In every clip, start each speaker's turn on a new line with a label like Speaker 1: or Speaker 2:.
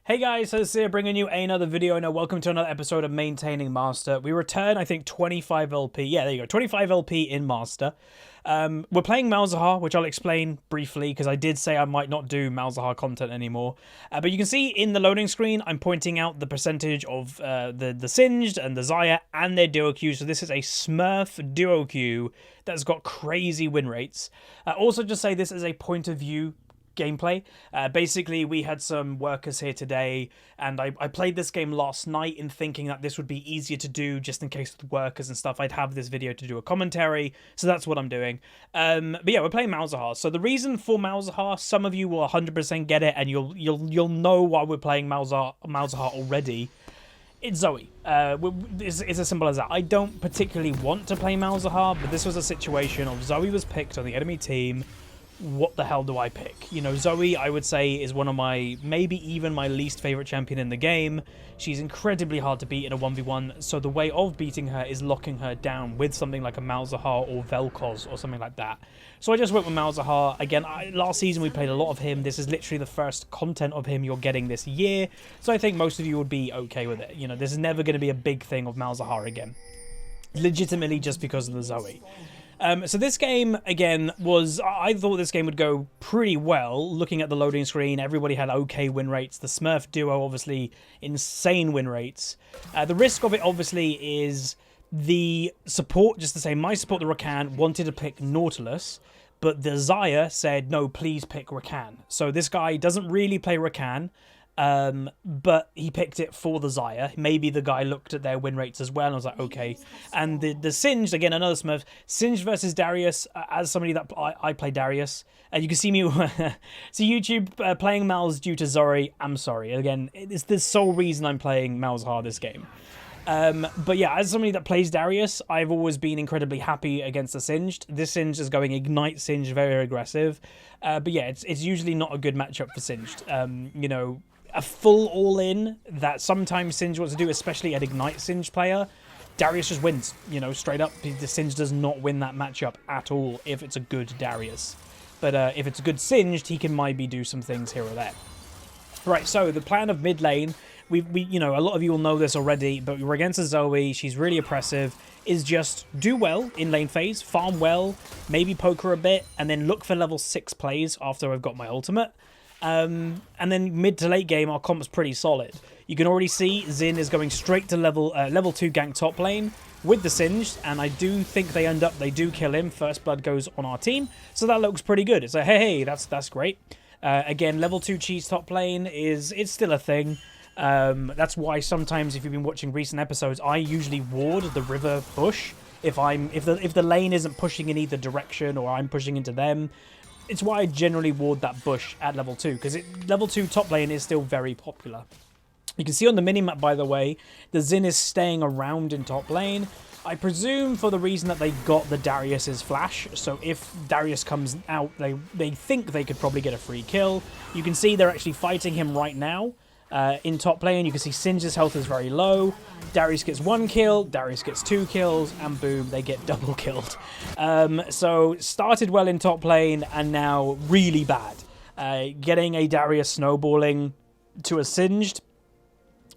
Speaker 1: Hey guys, HuzzyGames bringing you another video and welcome to another episode of Maintaining Master. We return, I think, 25 LP. Yeah, there you go, 25 LP in Master. We're playing Malzahar, which I'll explain briefly because I did say I might not do Malzahar content anymore. But you can see in the loading screen, I'm pointing out the percentage of the Singed and the Xayah and their duo queue. So this is a Smurf duo queue that's got crazy win rates. Also, just say this is a point of view gameplay. Basically, we had some workers here today, and I played this game last night in thinking that this would be easier to do just in case with workers and stuff. I'd have this video to do a commentary, so that's what I'm doing. But yeah, we're playing Malzahar. So the reason for Malzahar, some of you will 100% get it, and you'll know why we're playing Malzahar already. It's Zoe. It's as simple as that. I don't particularly want to play Malzahar, but this was a situation of Zoe was picked on the enemy team. What the hell do I pick? You know, Zoe, I would say, is one of my, maybe even my least favorite champion in the game. She's incredibly hard to beat in a 1v1, so the way of beating her is locking her down with something like a Malzahar or Vel'Koz or something like that. So I just went with Malzahar. Again, last season we played a lot of him. This is literally the first content of him you're getting this year, so I think most of you would be okay with it. You know, this is never going to be a big thing of Malzahar again. Legitimately just because of the Zoe. So this game, again, I thought this game would go pretty well. Looking at the loading screen, everybody had okay win rates. The Smurf duo, obviously, insane win rates. The risk of it, obviously, is the support, just to say, my support, the Rakan, wanted to pick Nautilus, but the Xayah said, no, please pick Rakan. So this guy doesn't really play Rakan. But he picked it for the Xayah. Maybe the guy looked at their win rates as well and was like, okay. And the Singed, again, another Smurf. Singed versus Darius, as somebody that I play Darius. And you can see me, see YouTube playing Malz due to Zori. I'm sorry. Again, it's the sole reason I'm playing Malzahar this game. But yeah, as somebody that plays Darius, I've always been incredibly happy against the Singed. This Singed is going Ignite Singed, very aggressive. But yeah, it's usually not a good matchup for Singed. You know, a full all-in that sometimes Singed wants to do, especially an Ignite Singed player, Darius just wins, you know, straight up. The Singed does not win that matchup at all if it's a good Darius. But if it's a good Singed, he can maybe do some things here or there. Right, so the plan of mid lane, we you know, a lot of you will know this already, but we're against a Zoe, she's really oppressive, is just do well in lane phase, farm well, maybe poke her a bit, and then look for level 6 plays after I've got my ultimate. And then mid to late game, our comp's pretty solid. You can already see Xin is going straight to level 2 gank top lane with the Singed, and I do think they do kill him. First blood goes on our team, so that looks pretty good. It's like, hey, that's great. Again, level 2 cheese top lane it's still a thing. That's why sometimes, if you've been watching recent episodes, I usually ward the river bush if the lane isn't pushing in either direction or I'm pushing into them. It's why I generally ward that bush at level 2, because level 2 top lane is still very popular. You can see on the minimap, by the way, the Xin is staying around in top lane. I presume for the reason that they got the Darius's flash, so if Darius comes out, they think they could probably get a free kill. You can see they're actually fighting him right now. In top lane, you can see Singed's health is very low. Darius gets 1 kill, Darius gets 2 kills, and boom, they get double killed. So started well in top lane, and now really bad. Getting a Darius snowballing to a Singed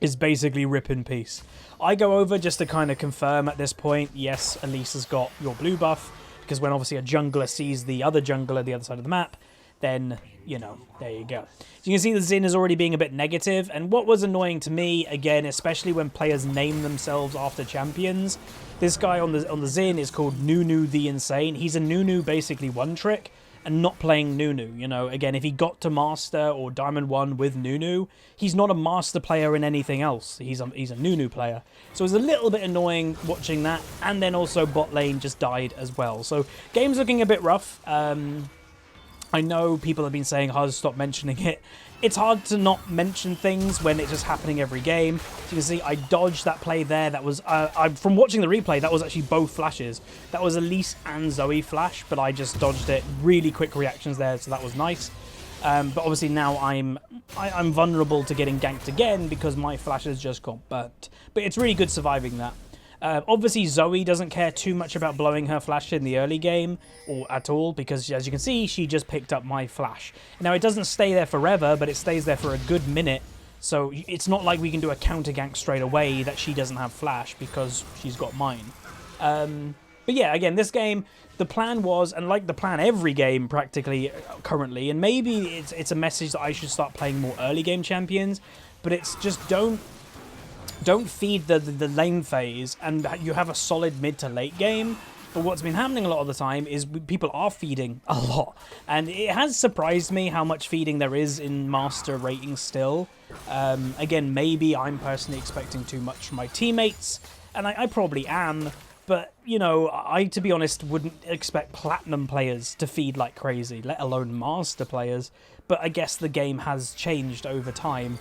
Speaker 1: is basically rip in peace. I go over just to kind of confirm at this point, yes, Elise has got your blue buff, because when obviously a jungler sees the other jungler the other side of the map, then, you know, there you go. So you can see the Xin is already being a bit negative, and what was annoying to me, again, especially when players name themselves after champions, this guy on the Xin is called Nunu the Insane. He's a Nunu basically one trick, and not playing Nunu, you know. Again, if he got to Master or Diamond 1 with Nunu, he's not a Master player in anything else. He's a Nunu player. So it's a little bit annoying watching that, and then also bot lane just died as well. So game's looking a bit rough. I know people have been saying, Huz, stop mentioning it. It's hard to not mention things when it's just happening every game. So you can see I dodged that play there. That was, from watching the replay, that was actually both flashes. That was Elise and Zoe flash, but I just dodged it. Really quick reactions there, so that was nice. But obviously now I'm vulnerable to getting ganked again because my flashes just got burnt. But it's really good surviving that. Obviously, Zoe doesn't care too much about blowing her flash in the early game, or at all, because as you can see, she just picked up my flash. Now, it doesn't stay there forever, but it stays there for a good minute So it's not like we can do a counter gank straight away that she doesn't have flash because she's got mine. But yeah, again, this game, the plan was, and like the plan every game practically currently, and maybe it's a message that I should start playing more early game champions, but it's just don't feed the lane phase, and you have a solid mid to late game. But what's been happening a lot of the time is people are feeding a lot. And it has surprised me how much feeding there is in Master ratings still. Again, maybe I'm personally expecting too much from my teammates, and I probably am. But, you know, I, to be honest, wouldn't expect Platinum players to feed like crazy, let alone Master players. But I guess the game has changed over time.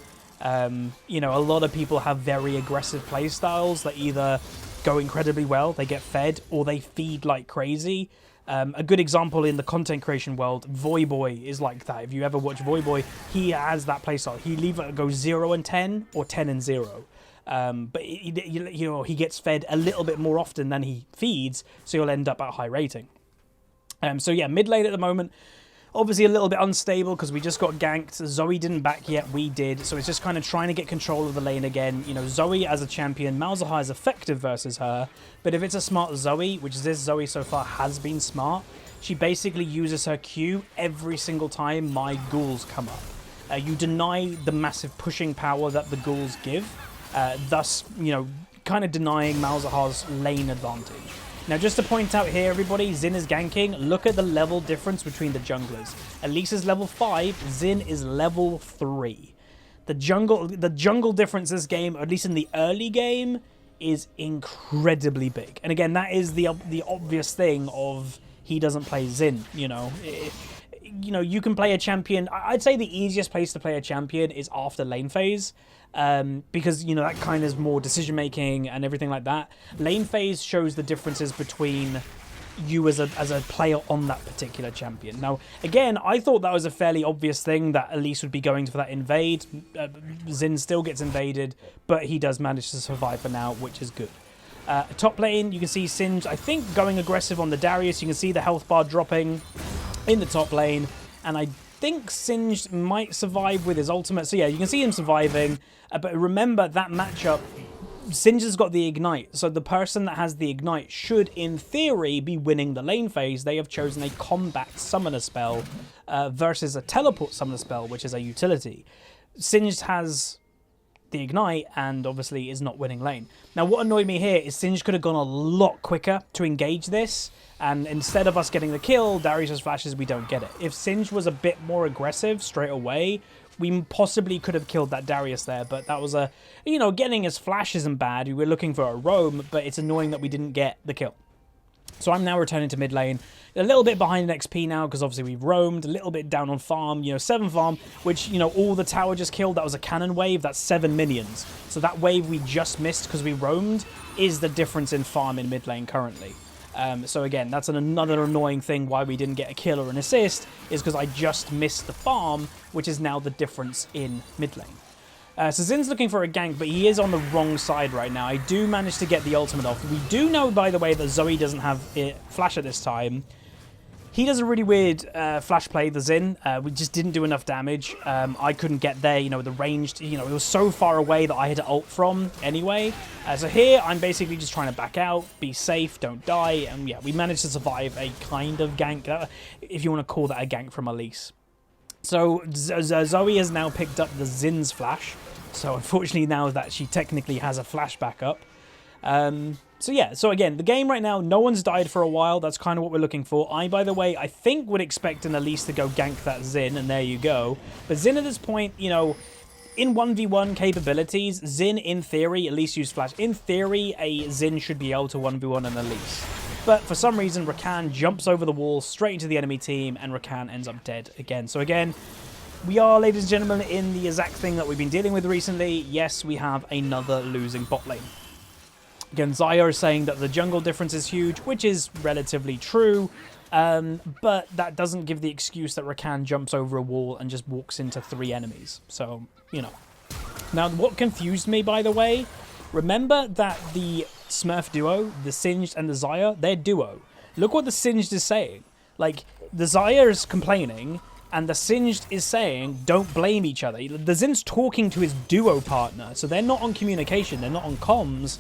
Speaker 1: You know, a lot of people have very aggressive playstyles that either go incredibly well, they get fed, or they feed like crazy. A good example in the content creation world, Voyboy is like that. If you ever watch Voyboy, he has that playstyle. He either goes 0 and 10 or 10 and 0. But you know, he gets fed a little bit more often than he feeds, so he'll end up at high rating. So yeah, mid lane at the moment, obviously a little bit unstable because we just got ganked. Zoe didn't back yet, we did, so it's just kind of trying to get control of the lane again. You know, Zoe as a champion, Malzahar is effective versus her, but if it's a smart Zoe, which this Zoe so far has been smart, she basically uses her Q every single time my ghouls come up. You deny the massive pushing power that the ghouls give, thus, you know, kind of denying Malzahar's lane advantage. Now, just to point out here, everybody, Xin is ganking. Look at the level difference between the junglers. Elise is level 5, Xin is level 3. The jungle difference this game, at least in the early game, is incredibly big. And again, that is the obvious thing of he doesn't play Xin, you know. You know, you can play a champion. I'd say the easiest place to play a champion is after lane phase. Because, you know, that kind of is more decision making and everything like that. Lane phase shows the differences between you as a player on that particular champion. Now, again, I thought that was a fairly obvious thing that Elise would be going for that invade. Xin still gets invaded, but he does manage to survive for now, which is good. Top lane, you can see Singe, I think, going aggressive on the Darius. You can see the health bar dropping in the top lane, and I think Singed might survive with his ultimate. So yeah, you can see him surviving. But remember that matchup, Singed has got the Ignite. So the person that has the Ignite should, in theory, be winning the lane phase. They have chosen a combat summoner spell versus a teleport summoner spell, which is a utility. Singed has the Ignite and obviously is not winning lane. Now, what annoyed me here is Singed could have gone a lot quicker to engage this. And instead of us getting the kill, Darius' flashes, we don't get it. If Singed was a bit more aggressive straight away, we possibly could have killed that Darius there. But that was a, you know, getting his flash isn't bad. We were looking for a roam, but it's annoying that we didn't get the kill. So I'm now returning to mid lane. A little bit behind in XP now because obviously we've roamed. A little bit down on farm, you know, 7 farm, which, you know, all the tower just killed. That was a cannon wave. That's 7 minions. So that wave we just missed because we roamed is the difference in farm in mid lane currently. So again, that's another annoying thing why we didn't get a kill or an assist, is because I just missed the farm, which is now the difference in mid lane. So Zin's looking for a gank, but he is on the wrong side right now. I do manage to get the ultimate off. We do know, by the way, that Zoe doesn't have flash at this time. He does a really weird flash play, the Xin. We just didn't do enough damage. I couldn't get there, you know, the ranged, you know, it was so far away that I had to ult from anyway. So here, I'm basically just trying to back out, be safe, don't die. And yeah, we managed to survive a kind of gank, if you want to call that a gank from Elise. So Zoe has now picked up the Zin's flash. So unfortunately now that she technically has a flash backup. So yeah, so again, the game right now, no one's died for a while. That's kind of what we're looking for. I, by the way, I think would expect an Elise to go gank that Xin, and there you go. But Xin at this point, you know, in 1v1 capabilities, Xin, in theory, Elise used flash. In theory, a Xin should be able to 1v1 an Elise. But for some reason, Rakan jumps over the wall straight into the enemy team, and Rakan ends up dead again. So again, we are, ladies and gentlemen, in the exact thing that we've been dealing with recently. Yes, we have another losing bot lane. Again, Zaya is saying that the jungle difference is huge, which is relatively true, but that doesn't give the excuse that Rakan jumps over a wall and just walks into 3 enemies. So, you know. Now, what confused me, by the way, remember that the Smurf duo, the Singed and the Zaya, they're duo. Look what the Singed is saying. Like, the Zaya is complaining, And the Singed is saying, don't blame each other. The Zin's talking to his duo partner, so they're not on communication, they're not on comms.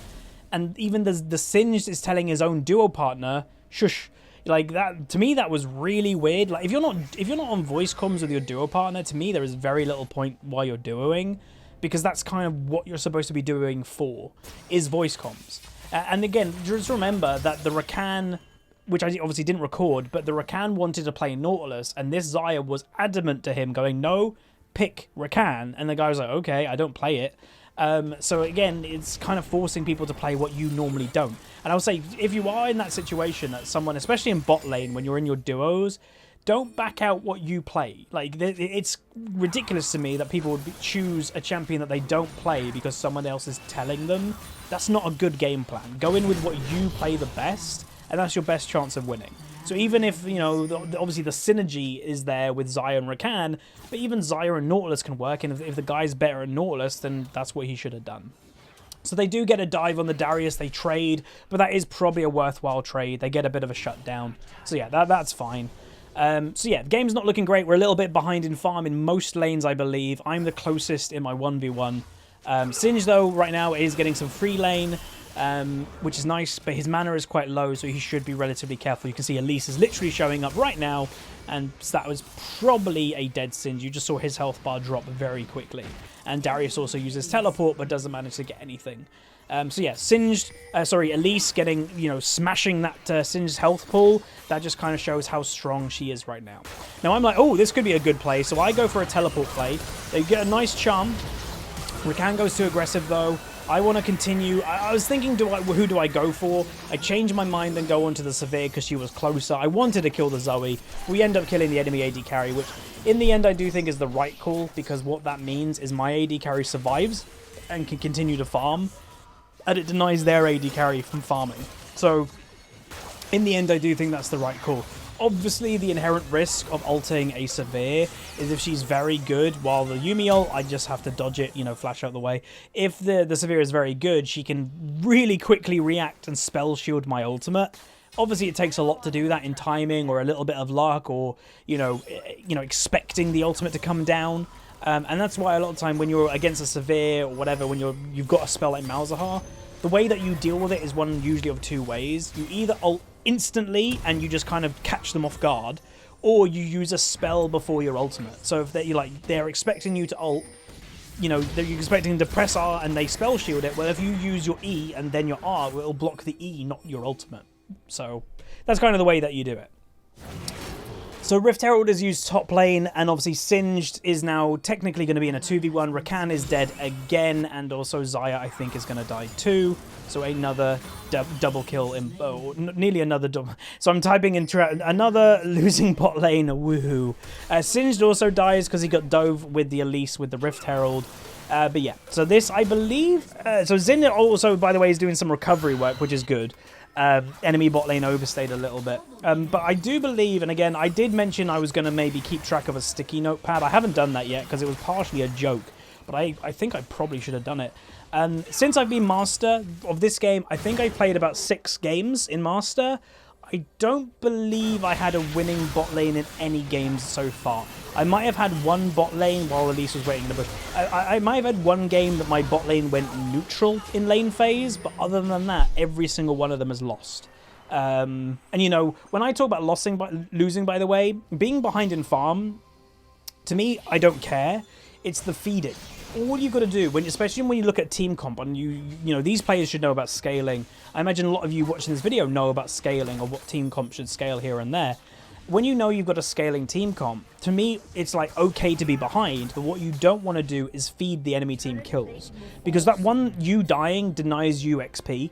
Speaker 1: And even the Singed is telling his own duo partner, shush. Like, that, to me, that was really weird. Like, if you're not on voice comms with your duo partner, to me, there is very little point why you're duoing, because that's kind of what you're supposed to be doing for, is voice comms. And again, just remember that the Rakan, which I obviously didn't record, but the Rakan wanted to play Nautilus, and this Xayah was adamant to him, going, no, pick Rakan. And the guy was like, okay, I don't play it. So again, it's kind of forcing people to play what you normally don't. And I would say, if you are in that situation, that someone, especially in bot lane, when you're in your duos, don't back out what you play. Like, it's ridiculous to me that people would choose a champion that they don't play because someone else is telling them. That's not a good game plan. Go in with what you play the best, and that's your best chance of winning. So even if, you know, obviously the synergy is there with Xayah and Rakan, but even Xayah and Nautilus can work, and if the guy's better at Nautilus, then that's what he should have done. So they do get a dive on the Darius, they trade, but that is probably a worthwhile trade. They get a bit of a shutdown. So yeah, that's fine. So yeah, the game's not looking great. We're a little bit behind in farm in most lanes, I believe. I'm the closest in my 1v1. Singe, though, right now is getting some free lane, which is nice, but his mana is quite low, so he should be relatively careful. You can see Elise is literally showing up right now, and that was probably a dead Singe. You just saw his health bar drop very quickly. And Darius also uses teleport, but doesn't manage to get anything. So yeah, Elise getting, you know, smashing that Singe's health pool. That just kind of shows how strong she is right now. Now I'm like, oh, this could be a good play, so I go for a teleport play. They get a nice charm. Rakan goes too aggressive, though. I want to continue. I was thinking, who do I go for? I changed my mind and go on to the Severe because she was closer. I wanted to kill the Zoe. We end up killing the enemy AD carry, which in the end I do think is the right call, because what that means is my AD carry survives and can continue to farm, and it denies their AD carry from farming. So in the end, I do think that's the right call. Obviously, the inherent risk of ulting a Severe is if she's very good, while the Yuumi ult, I just have to dodge it, you know, flash out the way. If the Severe is very good, she can really quickly react and spell shield my ultimate. Obviously, it takes a lot to do that in timing or a little bit of luck, or, you know, expecting the ultimate to come down. And that's why a lot of time when you're against a Severe or whatever, when you've got a spell like Malzahar, the way that you deal with it is one usually of two ways. You either ult instantly and you just kind of catch them off guard, or you use a spell before your ultimate. So if they're expecting you to ult, you know, they're expecting to press R and they spell shield it. Well, if you use your E and then your R, it'll block the E, not your ultimate. So that's kind of the way that you do it. So Rift Herald is used top lane, and obviously Singed is now technically going to be in a 2v1. Rakan is dead again, and also Xayah, I think, is going to die too. So another double kill, nearly another double. So I'm typing in another losing bot lane, woohoo. Singed also dies because he got dove with the Elise with the Rift Herald. But yeah, so this, I believe, so Xin also, by the way, is doing some recovery work, which is good. Enemy bot lane overstayed a little bit. But I do believe, and again, I did mention I was going to maybe keep track of a sticky notepad. I haven't done that yet because it was partially a joke, but I think I probably should have done it. Since I've been Master of this game, I think I played about 6 games in Master. I don't believe I had a winning bot lane in any games so far. I might have had one bot lane while Elise was waiting in the bush. I might have had one game that my bot lane went neutral in lane phase, but other than that, every single one of them is lost. And you know, when I talk about losing, by the way, being behind in farm, to me, I don't care. It's the feeding. All you got to do, especially when you look at team comp, and you know, these players should know about scaling. I imagine a lot of you watching this video know about scaling, or what team comp should scale here and there. When you know you've got a scaling team comp, to me, it's like okay to be behind, but what you don't want to do is feed the enemy team kills, because that one you dying denies you XP.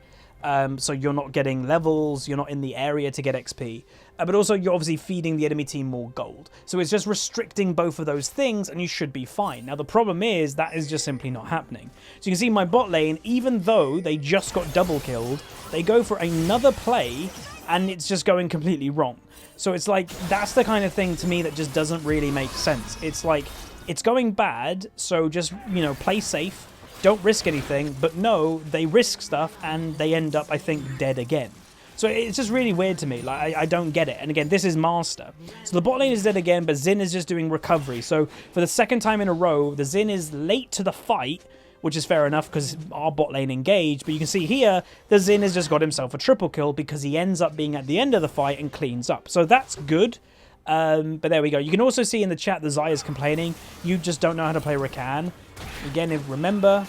Speaker 1: So you're not getting levels, you're not in the area to get XP, but also you're obviously feeding the enemy team more gold. So it's just restricting both of those things, and you should be fine. Now the problem is that is just simply not happening. So you can see my bot lane, even though they just got double killed, they go for another play, and it's just going completely wrong. So it's like, that's the kind of thing to me that just doesn't really make sense. It's like, it's going bad, so just, you know, play safe. Don't risk anything, but no, they risk stuff and they end up, I think, dead again. So it's just really weird to me. Like, I don't get it. And again, this is Master. So the bot lane is dead again, but Xin is just doing recovery. So for the second time in a row, the Xin is late to the fight, which is fair enough because our bot lane engaged. But you can see here, the Xin has just got himself a triple kill because he ends up being at the end of the fight and cleans up. So that's good. But there we go. You can also see in the chat the Xayah's complaining. You just don't know how to play Rakan. Again, if remember,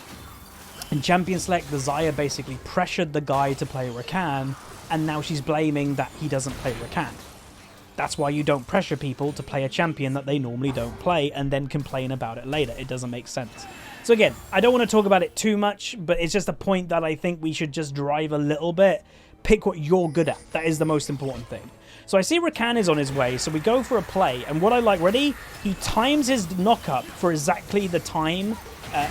Speaker 1: in Champion Select, the Xayah basically pressured the guy to play Rakan, and now she's blaming that he doesn't play Rakan. That's why you don't pressure people to play a champion that they normally don't play and then complain about it later. It doesn't make sense. So again, I don't want to talk about it too much, but it's just a point that I think we should just drive a little bit. Pick what you're good at. That is the most important thing. So I see Rakan is on his way, so we go for a play. And what I like, ready? He times his knock-up for exactly the time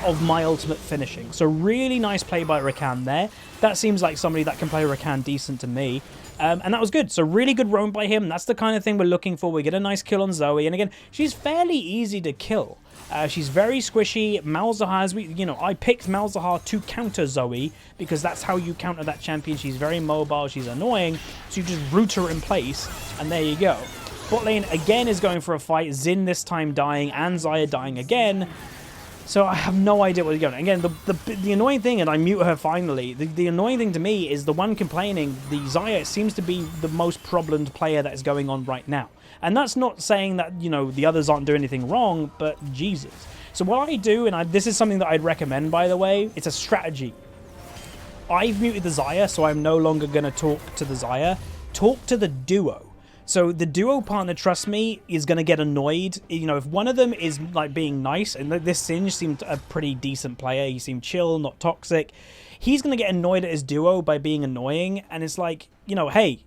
Speaker 1: of my ultimate finishing. So really nice play by Rakan there. That seems like somebody that can play Rakan decent to me. And that was good. So really good roam by him. That's the kind of thing we're looking for. We get a nice kill on Zoe. And again, she's fairly easy to kill. She's very squishy. Malzahar, I picked Malzahar to counter Zoe because that's how you counter that champion. She's very mobile. She's annoying. So you just root her in place. And there you go. Bot lane again is going for a fight. Xin this time dying and Xayah dying again. So I have no idea where they're going. Again, the annoying thing, and I mute her finally, the annoying thing to me is the one complaining, the Xayah seems to be the most problemed player that is going on right now. And that's not saying that, the others aren't doing anything wrong, but Jesus. So what I do, and this is something that I'd recommend, by the way, it's a strategy. I've muted the Xayah, so I'm no longer going to talk to the Xayah. Talk to the duo. So the duo partner, trust me, is going to get annoyed. If one of them is like being nice, and this Singe seemed a pretty decent player. He seemed chill, not toxic. He's going to get annoyed at his duo by being annoying. And it's like, hey,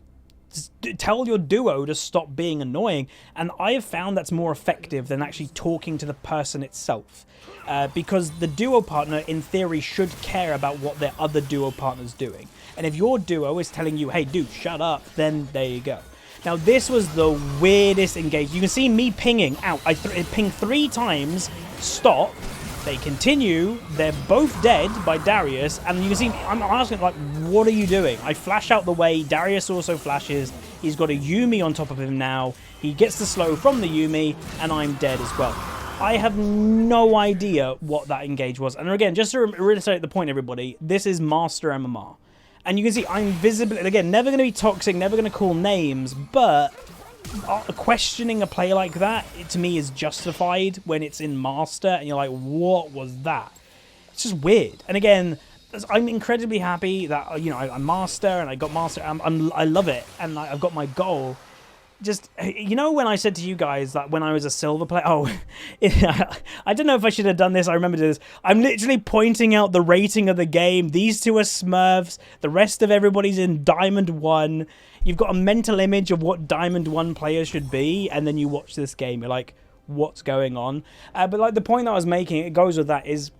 Speaker 1: tell your duo to stop being annoying. And I have found that's more effective than actually talking to the person itself. Because the duo partner, in theory, should care about what their other duo partner's doing. And if your duo is telling you, hey, dude, shut up, then there you go. Now, this was the weirdest engage. You can see me pinging out. I ping 3 times, stop. They continue. They're both dead by Darius. And you can see, I'm asking, like, what are you doing? I flash out the way. Darius also flashes. He's got a Yuumi on top of him now. He gets the slow from the Yuumi, and I'm dead as well. I have no idea what that engage was. And again, just to reiterate the point, everybody, this is Master MMR. And you can see I'm visibly, again, never going to be toxic, never going to call names, but questioning a play like that, to me, is justified when it's in Master, and you're like, what was that? It's just weird. And again, I'm incredibly happy that, I'm Master, and I got Master, I love it, and I've got my goal. Just, when I said to you guys that when I was a silver player, I don't know if I should have done this. I remember this. I'm literally pointing out the rating of the game. These two are Smurfs. The rest of everybody's in Diamond 1. You've got a mental image of what Diamond 1 players should be, and then you watch this game. You're like, what's going on? But like the point that I was making, it goes with that, is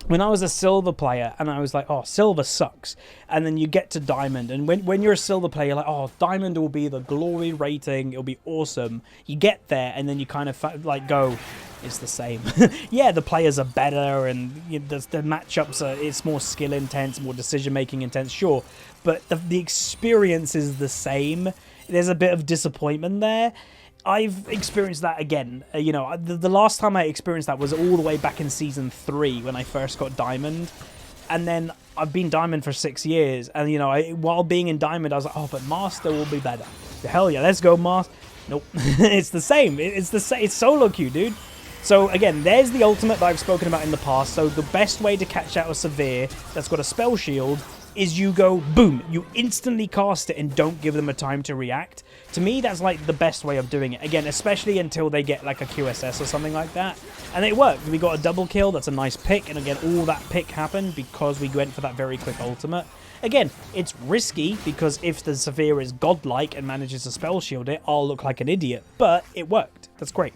Speaker 1: when I was a silver player and I was like, oh, silver sucks. And then you get to diamond. And when you're a silver player, you're like, oh, diamond will be the glory rating. It'll be awesome. You get there and then you kind of like go, it's the same. Yeah, the players are better and the matchups it's more skill intense, more decision making intense, sure. But the experience is the same. There's a bit of disappointment there. I've experienced that again. The last time I experienced that was all the way back in Season 3 when I first got Diamond. And then I've been Diamond for 6 years. And, while being in Diamond, I was like, oh, but Master will be better. Hell yeah, let's go, Master. Nope. It's the same. It's the same. It's solo queue, dude. So, again, there's the ultimate that I've spoken about in the past. So, the best way to catch out a Severe that's got a spell shield is you go, boom, you instantly cast it and don't give them a time to react. To me, that's like the best way of doing it. Again, especially until they get like a QSS or something like that. And it worked. We got a double kill. That's a nice pick. And again, all that pick happened because we went for that very quick ultimate. Again, it's risky because if the Severe is godlike and manages to spell shield it, I'll look like an idiot. But it worked. That's great.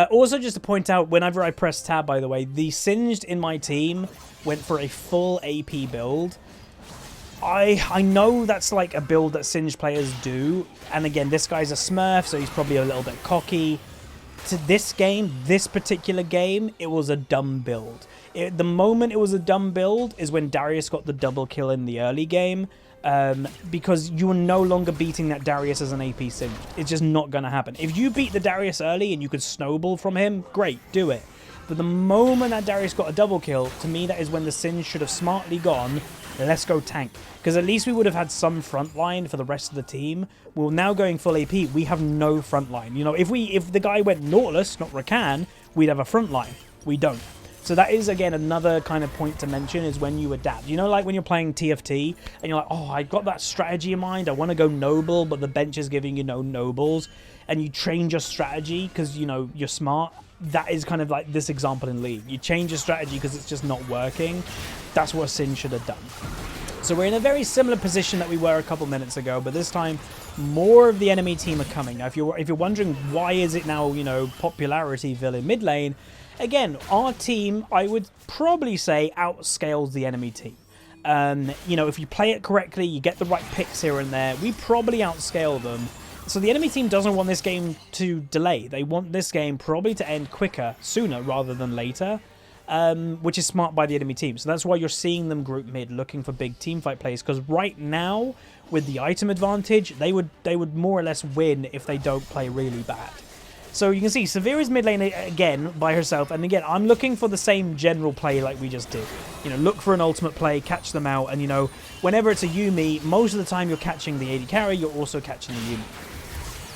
Speaker 1: Also, just to point out, whenever I press tab, by the way, the Singed in my team went for a full AP build. I know that's like a build that Singed players do. And again, this guy's a Smurf, so he's probably a little bit cocky. to this game, this particular game, it was a dumb build. The moment it was a dumb build is when Darius got the double kill in the early game, because you are no longer beating that Darius as an AP Singed. It's just not going to happen. If you beat the Darius early and you could snowball from him, great, do it. But the moment that Darius got a double kill, to me that is when the Singed should have smartly gone, let's go tank. Because at least we would have had some front line for the rest of the team. Well, now going full AP, we have no front line. You know, if the guy went Nautilus, not Rakan, we'd have a front line. We don't. So that is, again, another kind of point to mention is when you adapt. You know, like when you're playing TFT and you're like, oh, I got that strategy in mind. I want to go noble, but the bench is giving you no nobles. And you change your strategy because, you know, you're smart. That is kind of like this example in League. You change your strategy because it's just not working. That's what Sin should have done. So we're in a very similar position that we were a couple minutes ago, but this time more of the enemy team are coming. Now, if you're wondering why is it now, you know, popularityville in mid lane, again, our team, I would probably say, outscales the enemy team. You know, if you play it correctly, you get the right picks here and there, we probably outscale them. So the enemy team doesn't want this game to delay. They want this game probably to end quicker, sooner rather than later, which is smart by the enemy team. So that's why you're seeing them group mid, looking for big teamfight plays. Because right now, with the item advantage, they would more or less win if they don't play really bad. So you can see Severa's mid lane again by herself. And again, I'm looking for the same general play like we just did. You know, look for an ultimate play, catch them out. And, you know, whenever it's a Yuumi, most of the time you're catching the AD carry, you're also catching the Yuumi.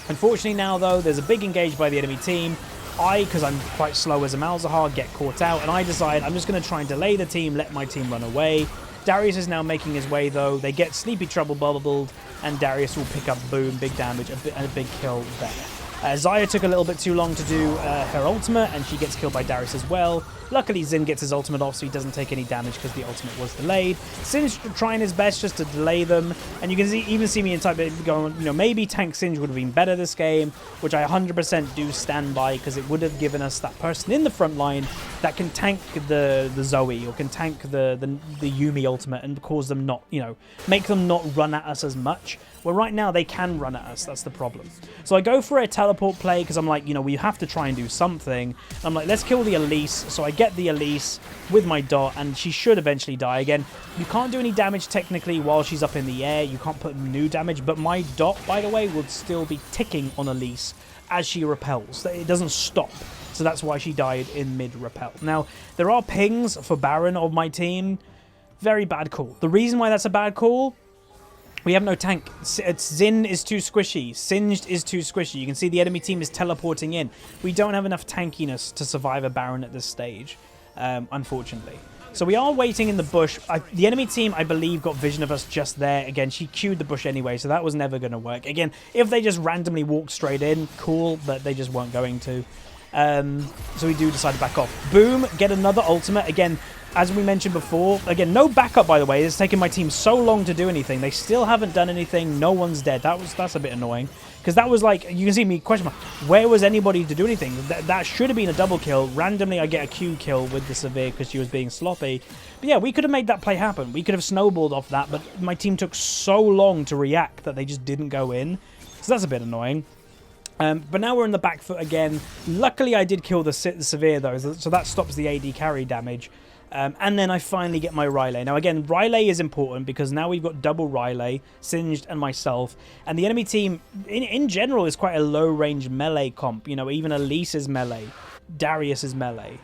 Speaker 1: Unfortunately now, though, there's a big engage by the enemy team. Because I'm quite slow as a Malzahar, get caught out. And I decide I'm just going to try and delay the team, let my team run away. Darius is now making his way, though. They get Sleepy Trouble bubbled, and Darius will pick up, boom, big damage, and a big kill there. Xayah took a little bit too long to do her ultimate, and she gets killed by Darius as well. Luckily, Xin gets his ultimate off, so he doesn't take any damage because the ultimate was delayed. Singe trying his best just to delay them, and you can even see me in type going, you know, maybe Tank Singe would have been better this game, which I 100% do stand by, because it would have given us that person in the front line that can tank the Zoe, or can tank the Yuumi ultimate and cause them not, you know, make them not run at us as much. Well, right now they can run at us. That's the problem. So I go for a teleport play because I'm like, you know, we have to try and do something. I'm like, let's kill the Elise. So I get the Elise with my dot, and she should eventually die. Again, you can't do any damage technically while she's up in the air. You can't put new damage, but my dot, by the way, would still be ticking on Elise as she repels. It doesn't stop. So that's why she died in mid-repel. Now, there are pings for Baron of my team. Very bad call. The reason why that's a bad call, we have no tank. Xin is too squishy. Singed is too squishy. You can see the enemy team is teleporting in. We don't have enough tankiness to survive a Baron at this stage, unfortunately. So we are waiting in the bush. The enemy team, I believe, got vision of us just there. Again, she queued the bush anyway, so that was never going to work. Again, if they just randomly walked straight in, cool, but they just weren't going to. So we do decide to back off. Boom, get another ultimate. Again, as we mentioned before, again, no backup, by the way. It's taken my team so long to do anything. They still haven't done anything. No one's dead. That's a bit annoying. Because that was like, you can see me question mark, where was anybody to do anything? That should have been a double kill. Randomly, I get a Q kill with the Severe because she was being sloppy. But yeah, we could have made that play happen. We could have snowballed off that, but my team took so long to react that they just didn't go in. So that's a bit annoying. But now we're in the back foot again. Luckily, I did kill the Severe, though, so that stops the AD carry damage. And then I finally get my Riley. Now, again, Riley is important because now we've got double Riley, Singed and myself. And the enemy team, in general, is quite a low-range melee comp. You know, even Elise is melee. Darius is melee.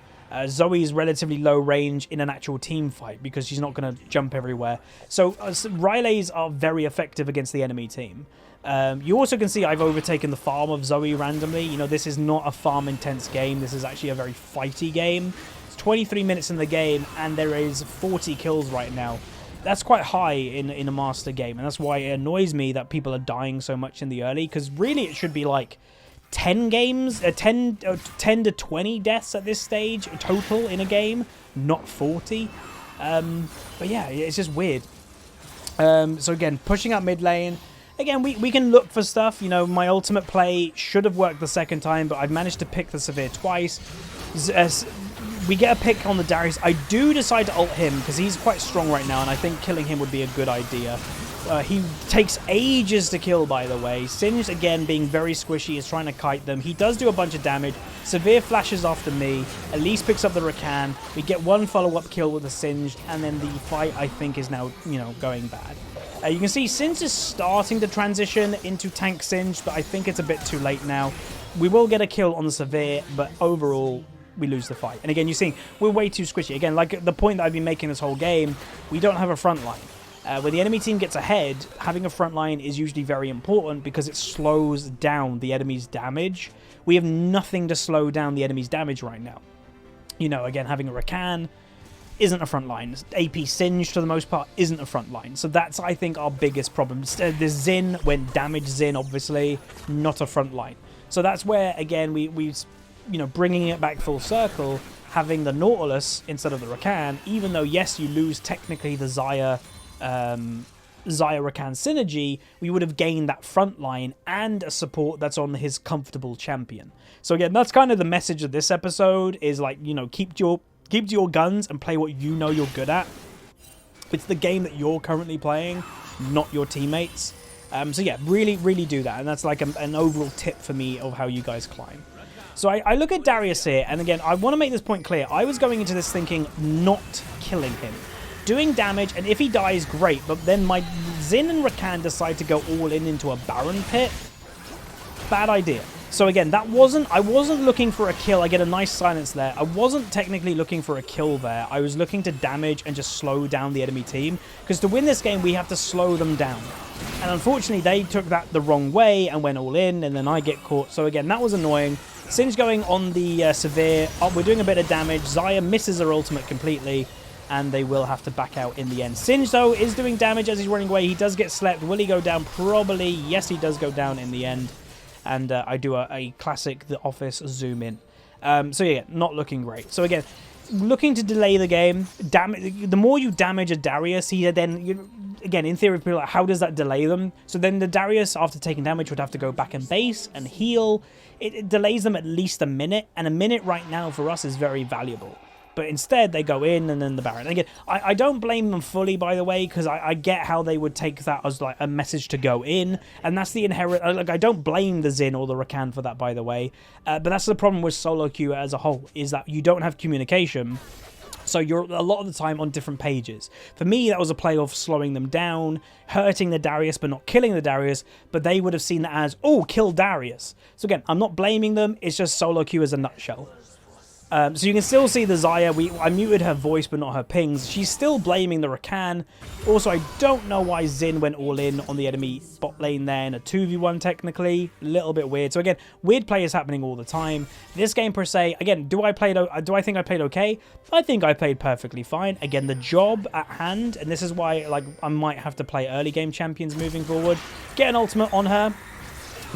Speaker 1: Zoe is relatively low range in an actual team fight because she's not going to jump everywhere. So Rileys are very effective against the enemy team. You also can see I've overtaken the farm of Zoe randomly. You know, this is not a farm-intense game. This is actually a very fighty game. 23 minutes in the game and there is 40 kills right now. That's quite high in a master game, and that's why it annoys me that people are dying so much in the early, because really it should be like 10 games, 10 to 20 deaths at this stage total in a game, not 40. But yeah, it's just weird. So again, pushing up mid lane. Again, we can look for stuff. You know, my ultimate play should have worked the second time, but I've managed to pick the Severe twice. We get a pick on the Darius. I do decide to ult him because he's quite strong right now, and I think killing him would be a good idea. He takes ages to kill, by the way. Singed, again, being very squishy, is trying to kite them. He does do a bunch of damage. Severe flashes after me. Elise picks up the Rakan. We get one follow-up kill with the Singed, and then the fight, I think, is now, you know, going bad. You can see Singed is starting to transition into tank Singed, but I think it's a bit too late now. We will get a kill on the Severe, but overall, we lose the fight. And again, you're seeing we're way too squishy. Again, like the point that I've been making this whole game, we don't have a front line. When the enemy team gets ahead, having a front line is usually very important because it slows down the enemy's damage. We have nothing to slow down the enemy's damage right now. You know, again, having a Rakan isn't a front line. AP Singed, for the most part, isn't a front line. So that's, I think, our biggest problem. The Xin, when damaged Xin, obviously, not a front line. So that's where, again, we you know, bringing it back full circle, having the Nautilus instead of the Rakan, even though, yes, you lose technically the Xayah Rakan synergy, we would have gained that front line and a support that's on his comfortable champion. So again, that's kind of the message of this episode, is like, you know, keep to your guns and play what you know you're good at. It's the game that you're currently playing, not your teammates. So yeah, really, really do that. And that's like an overall tip for me of how you guys climb. So I look at Darius here, and again, I want to make this point clear. I was going into this thinking not killing him. Doing damage, and if he dies, great. But then my Xin and Rakan decide to go all in into a Baron pit. Bad idea. So again, I wasn't looking for a kill. I get a nice silence there. I wasn't technically looking for a kill there. I was looking to damage and just slow down the enemy team. Because to win this game, we have to slow them down. And unfortunately, they took that the wrong way and went all in, and then I get caught. So again, that was annoying. Singed going on the Severe. We're doing a bit of damage. Xayah misses her ultimate completely, and they will have to back out in the end. Singed, though, is doing damage as he's running away. He does get slept. Will he go down? Probably. Yes, he does go down in the end. And I do a classic The Office zoom in. So yeah, not looking great. So again, looking to delay the game. The more you damage a Darius, he then, again, in theory, people are like, how does that delay them? So then the Darius, after taking damage, would have to go back and base and heal. It delays them at least a minute, and a minute right now for us is very valuable. But instead, they go in and then the Baron. Again, I don't blame them fully, by the way, because I get how they would take that as like a message to go in. And that's the inherent... Like, I don't blame the Xin or the Rakan for that, by the way. But that's the problem with solo queue as a whole, is that you don't have communication. So you're a lot of the time on different pages. For me, that was a play of slowing them down, hurting the Darius, but not killing the Darius. But they would have seen that as, oh, kill Darius. So again, I'm not blaming them. It's just solo queue as a nutshell. So you can still see the Xayah. I muted her voice, but not her pings. She's still blaming the Rakan. Also, I don't know why Xin went all in on the enemy bot lane there in a 2v1 technically. A little bit weird. So again, weird play is happening all the time. This game per se, again, do I think I played okay? I think I played perfectly fine. Again, the job at hand, and this is why like I might have to play early game champions moving forward. Get an ultimate on her.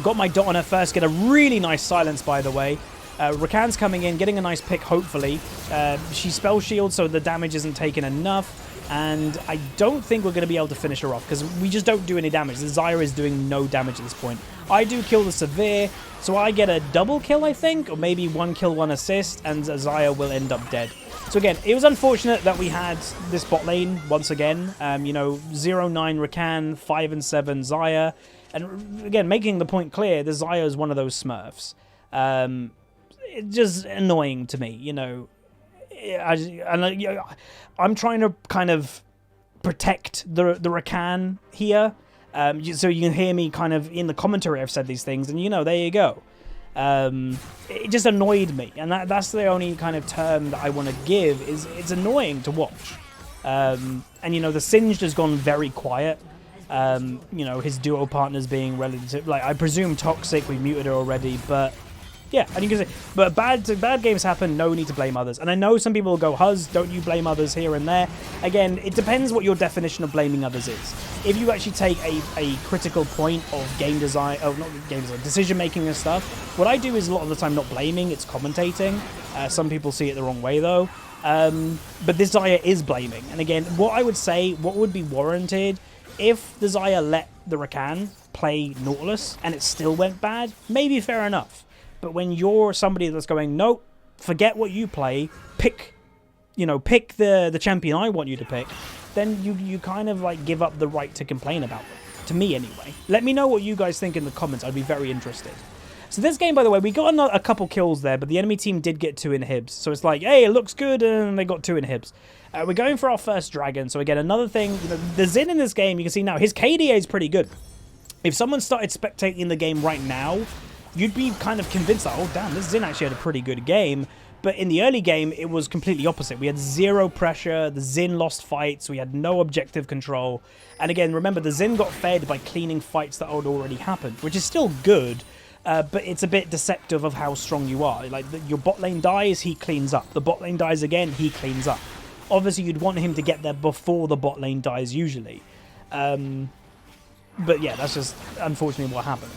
Speaker 1: Got my dot on her first. Get a really nice silence, by the way. Rakan's coming in, getting a nice pick, hopefully. She spell shields, so the damage isn't taken enough. And I don't think we're going to be able to finish her off, because we just don't do any damage. The Xayah is doing no damage at this point. I do kill the Severe, so I get a double kill, I think, or maybe 1 kill, 1 assist, and Xayah will end up dead. So again, it was unfortunate that we had this bot lane once again. You know, 0-9 Rakan, 5-7 Xayah. And again, making the point clear, the Xayah is one of those smurfs. It's just annoying to me, you know. I'm trying to kind of protect the Rakan here. So you can hear me kind of in the commentary I've said these things, and you know, there you go. It just annoyed me, and that's the only kind of term that I want to give, is it's annoying to watch. And you know, the Singed has gone very quiet. You know, his duo partners being relative, like I presume toxic, we muted her already, but yeah, and you can say, but bad games happen, no need to blame others. And I know some people will go, Huz, don't you blame others here and there? Again, it depends what your definition of blaming others is. If you actually take a critical point of game design, oh, not game design, decision making and stuff, what I do is a lot of the time not blaming, it's commentating. Some people see it the wrong way though. But this Xayah is blaming. And again, what I would say, what would be warranted, if the Xayah let the Rakan play Nautilus and it still went bad, maybe fair enough. But when you're somebody that's going, nope, forget what you play, pick the champion I want you to pick, then you kind of like give up the right to complain about them. To me, anyway. Let me know what you guys think in the comments. I'd be very interested. So this game, by the way, we got a couple kills there, but the enemy team did get 2 inhibs. So it's like, hey, it looks good, and they got 2 inhibs. We're going for our first dragon. So again, another thing, you know, the Xin in this game, you can see now, his KDA is pretty good. If someone started spectating the game right now, you'd be kind of convinced that, oh, damn, this Xin actually had a pretty good game. But in the early game, it was completely opposite. We had 0 pressure, the Xin lost fights, we had no objective control. And again, remember, the Xin got fed by cleaning fights that had already happened, which is still good. But it's a bit deceptive of how strong you are. Like, your bot lane dies, he cleans up. The bot lane dies again, he cleans up. Obviously, you'd want him to get there before the bot lane dies, usually. But yeah, that's just unfortunately what happened.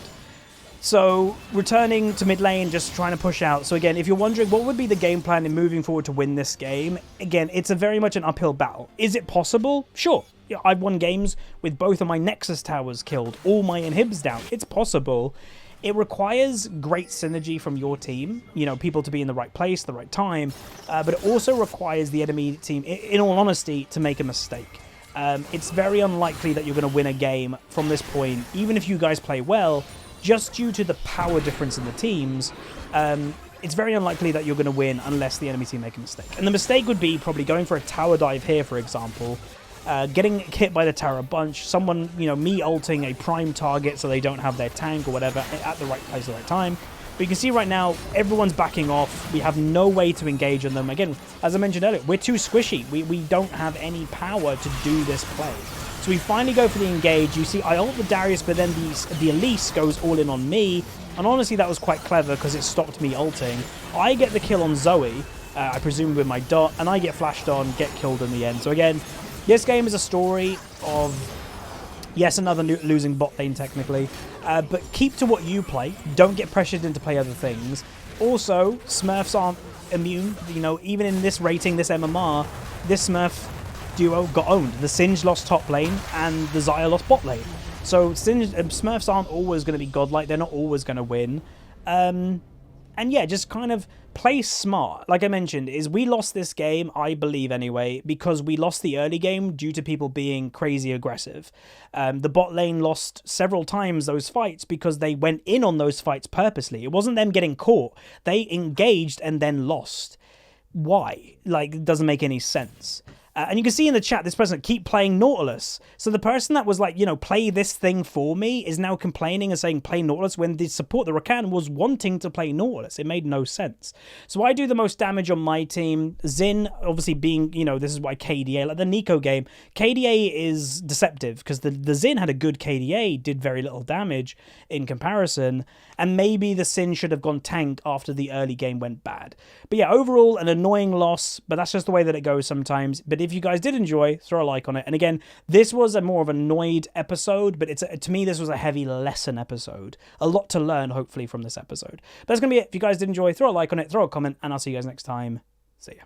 Speaker 1: So, returning to mid lane, just trying to push out. So again, if you're wondering what would be the game plan in moving forward to win this game, again, it's a very much an uphill battle. Is it possible? Sure. Yeah, I've won games with both of my Nexus towers killed, all my inhibs down. It's possible. It requires great synergy from your team, you know, people to be in the right place, the right time, but it also requires the enemy team, in all honesty, to make a mistake. It's very unlikely that you're going to win a game from this point, even if you guys play well, just due to the power difference in the teams. It's very unlikely that you're going to win unless the enemy team make a mistake. And the mistake would be probably going for a tower dive here, for example, getting hit by the tower a bunch, someone, you know, me ulting a prime target so they don't have their tank or whatever at the right place at the right time. But you can see right now, everyone's backing off. We have no way to engage on them. Again, as I mentioned earlier, we're too squishy. We don't have any power to do this play. So we finally go for the engage. You see, I ult the Darius, but then the Elise goes all in on me. And honestly, that was quite clever because it stopped me ulting. I get the kill on Zoe, I presume with my dot, and I get flashed on, get killed in the end. So again, this game is a story of, yes, another losing bot lane technically, but keep to what you play. Don't get pressured into play other things. Also, Smurfs aren't immune. You know, even in this rating, this MMR, this Smurf duo got owned. The Singe lost top lane and the Xayah lost bot lane. So Smurfs aren't always going to be godlike. They're not always going to win. And yeah, just kind of play smart. Like I mentioned, is we lost this game, I believe anyway, because we lost the early game due to people being crazy aggressive. The bot lane lost several times those fights because they went in on those fights purposely. It wasn't them getting caught. They engaged and then lost. Why? Like, it doesn't make any sense. And you can see in the chat, this person, keep playing Nautilus. So the person that was like, you know, play this thing for me is now complaining and saying play Nautilus when the support, the Rakan, was wanting to play Nautilus. It made no sense. So I do the most damage on my team. Xin, obviously being, you know, this is why KDA, like the Nico game, KDA is deceptive because the Xin had a good KDA, did very little damage in comparison. And maybe the Xin should have gone tank after the early game went bad. But yeah, overall, an annoying loss, but that's just the way that it goes sometimes. But if you guys did enjoy, throw a like on it. And again, this was a more of a annoyed episode, but to me, this was a heavy lesson episode. A lot to learn, hopefully, from this episode. But that's going to be it. If you guys did enjoy, throw a like on it, throw a comment, and I'll see you guys next time. See ya.